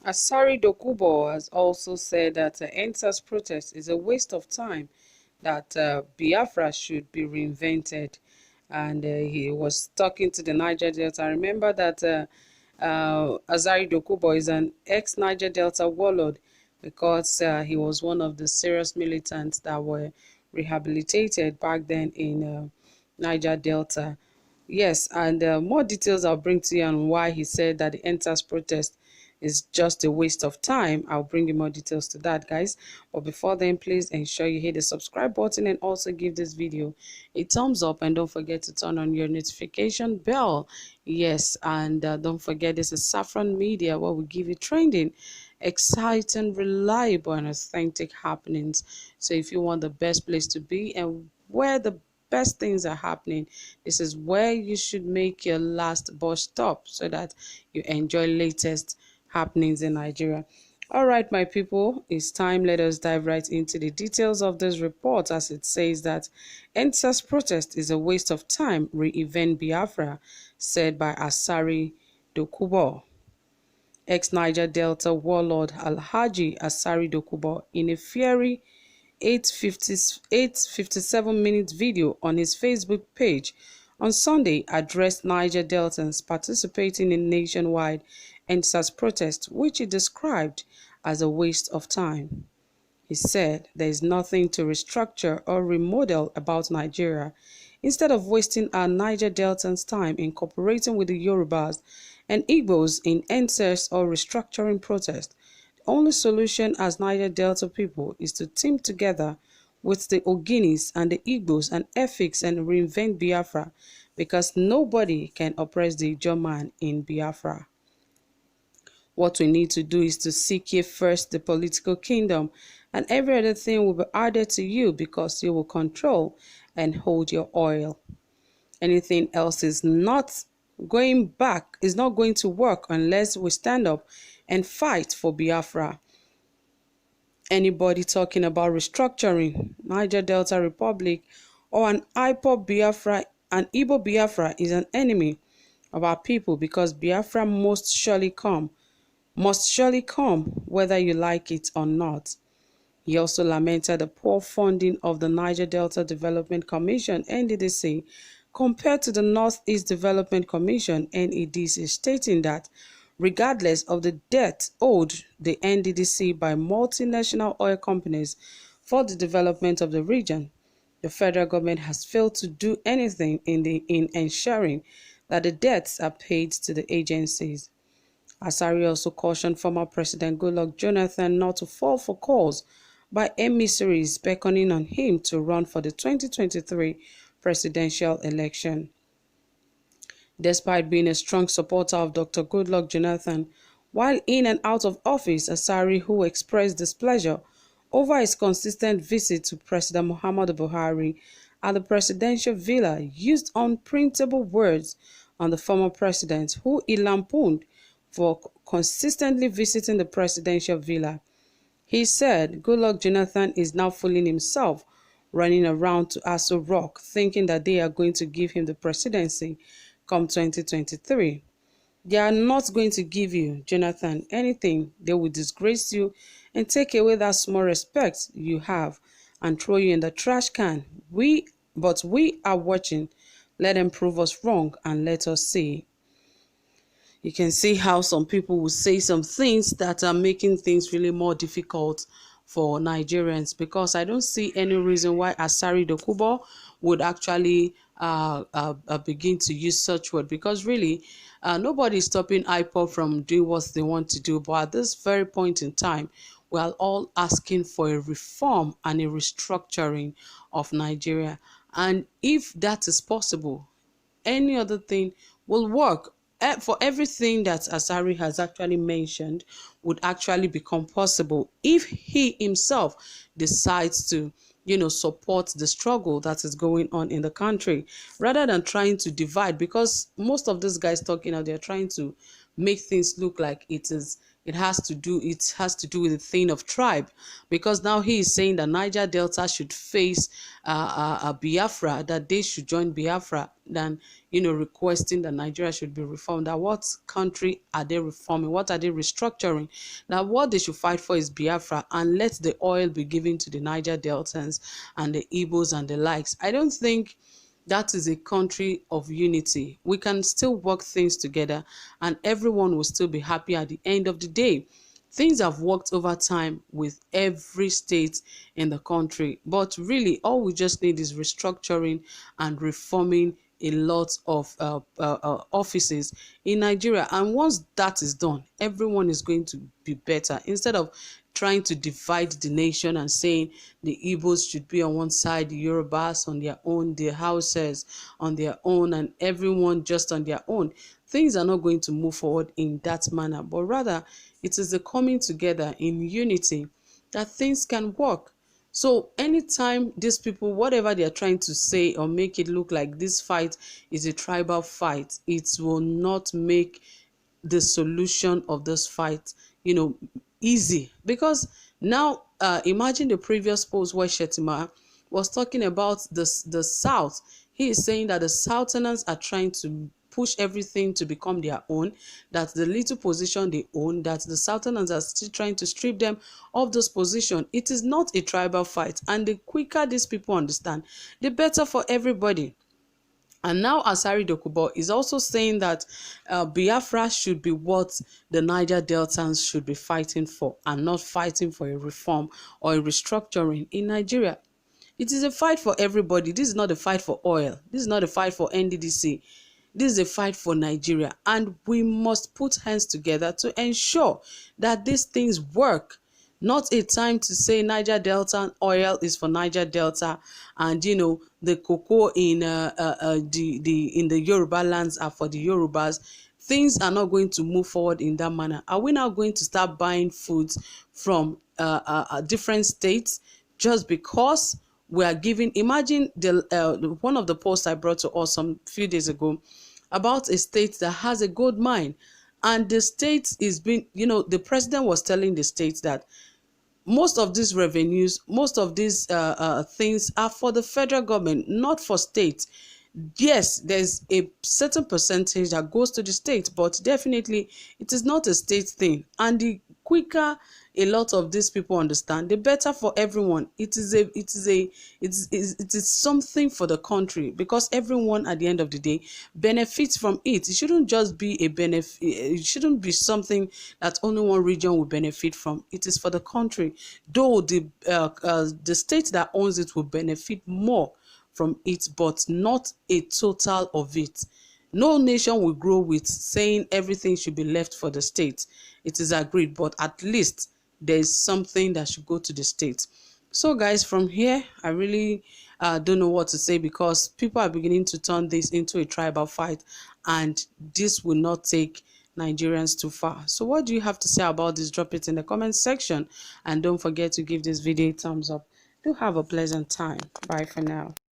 Asari Dokubo has also said that ENSA's protest is a waste of time, that Biafra should be reinvented. And he was talking to the Niger Delta. I remember that Asari Dokubo is an ex-Niger Delta warlord because he was one of the serious militants that were rehabilitated back then in Niger Delta. Yes, and more details I'll bring to you on why he said that the ENSA's protest is just a waste of time. I'll bring you more details to that, guys. But before then, please ensure you hit the subscribe button and also give this video a thumbs up, and don't forget to turn on your notification bell. Yes, and don't forget, this is Saffron Media, where we give you trending, exciting, reliable, and authentic happenings. So if you want the best place to be and where the best things are happening, this is where you should make your last bus stop so that you enjoy latest happenings in Nigeria. All right, my people, it's time. Let us dive right into the details of this report, as it says that ENSA's protest is a waste of time, re-event Biafra, said by Asari Dokubo. Ex-Niger Delta warlord Alhaji Asari Dokubo, in a fiery 8:57-minute video on his Facebook page on Sunday, addressed Niger Deltans participating in nationwide ENSAS protest, which he described as a waste of time. He said there is nothing to restructure or remodel about Nigeria. Instead of wasting our Niger Deltans' time in cooperating with the Yorubas and Igbos in ENSAS or restructuring protest, the only solution as Niger Delta people is to team together with the Oginis and the Igbos and Efiks and reinvent Biafra, because nobody can oppress the Ijaw in Biafra. What we need to do is to seek ye first the political kingdom, and every other thing will be added to you, because you will control and hold your oil. Anything else is not going to work unless we stand up and fight for Biafra. Anybody talking about restructuring Niger Delta Republic or an IPOB Biafra, an Igbo Biafra, is an enemy of our people, because Biafra must surely come, whether you like it or not. He also lamented the poor funding of the Niger Delta Development Commission, NDDC, compared to the Northeast Development Commission, NEDC, stating that regardless of the debt owed the NDDC by multinational oil companies for the development of the region, the federal government has failed to do anything in ensuring that the debts are paid to the agencies. Asari also cautioned former President Goodluck Jonathan not to fall for calls by emissaries beckoning on him to run for the 2023 presidential election. Despite being a strong supporter of Dr. Goodluck Jonathan while in and out of office, Asari, who expressed displeasure over his consistent visit to President Muhammadu Buhari at the presidential villa, used unprintable words on the former president, who he lampooned for consistently visiting the presidential villa. He said Goodluck Jonathan is now fooling himself, running around to Aso Rock, thinking that they are going to give him the presidency come 2023. They are not going to give you, Jonathan, anything. They will disgrace you and take away that small respect you have and throw you in the trash can. But we are watching. Let them prove us wrong and let us see. You can see how some people will say some things that are making things really more difficult for Nigerians, because I don't see any reason why Asari Dokubo would actually begin to use such word, because really nobody is stopping IPOB from doing what they want to do. But at this very point in time, we are all asking for a reform and a restructuring of Nigeria. And if that is possible, any other thing will work. For everything that Asari has actually mentioned would actually become possible if he himself decides to, support the struggle that is going on in the country, rather than trying to divide. Because most of these guys talking out, they're trying to make things look like it is it has to do with the thing of tribe, because now he is saying that Niger Delta should face Biafra, that they should join Biafra, than requesting that Nigeria should be reformed. That what country are they reforming? What are they restructuring? Now what they should fight for is Biafra, and let the oil be given to the Niger Deltans and the Igbos and the likes. I don't think that is a country of unity. We can still work things together and everyone will still be happy at the end of the day. Things have worked over time with every state in the country, but really all we just need is restructuring and reforming a lot of offices in Nigeria. And once that is done, everyone is going to be better, instead of trying to divide the nation and saying the Igbos should be on one side, the Yorubas on their own, the Hausas on their own, and everyone just on their own. Things are not going to move forward in that manner, but rather it is the coming together in unity that things can work. So anytime these people, whatever they are trying to say or make it look like this fight is a tribal fight, it will not make the solution of this fight, easy. Because now, imagine the previous post where Shetima was talking about the South. He is saying that the Southerners are trying to push everything to become their own, that the little position they own, that the Southerners are still trying to strip them of those positions. It is not a tribal fight, and the quicker these people understand, the better for everybody. And now Asari Dokubo is also saying that Biafra should be what the Niger Deltans should be fighting for, and not fighting for a reform or a restructuring in Nigeria. It is a fight for everybody. This is not a fight for oil. This is not a fight for NDDC. This is a fight for Nigeria. And we must put hands together to ensure that these things work. Not a time to say Niger Delta oil is for Niger Delta, and the cocoa in in the Yoruba lands are for the Yorubas. Things are not going to move forward in that manner. Are we now going to start buying foods from different states just because we are giving? Imagine one of the posts I brought to us some few days ago about a state that has a gold mine, and the state is being, the president was telling the state that most of these revenues, most of these things are for the federal government, not for state. Yes, there's a certain percentage that goes to the state, but definitely it is not a state thing. And the quicker a lot of these people understand, the better for everyone. It is something for the country, because everyone at the end of the day benefits from it. It shouldn't just be a benefit. It shouldn't be something that only one region will benefit from. It is for the country, though the state that owns it will benefit more from it, but not a total of it. No nation will grow with saying everything should be left for the state. It is agreed, but at least there is something that should go to the state. So guys, from here, I really don't know what to say, because people are beginning to turn this into a tribal fight, and this will not take Nigerians too far. So what do you have to say about this? Drop it in the comment section, and don't forget to give this video a thumbs up. Do have a pleasant time. Bye for now.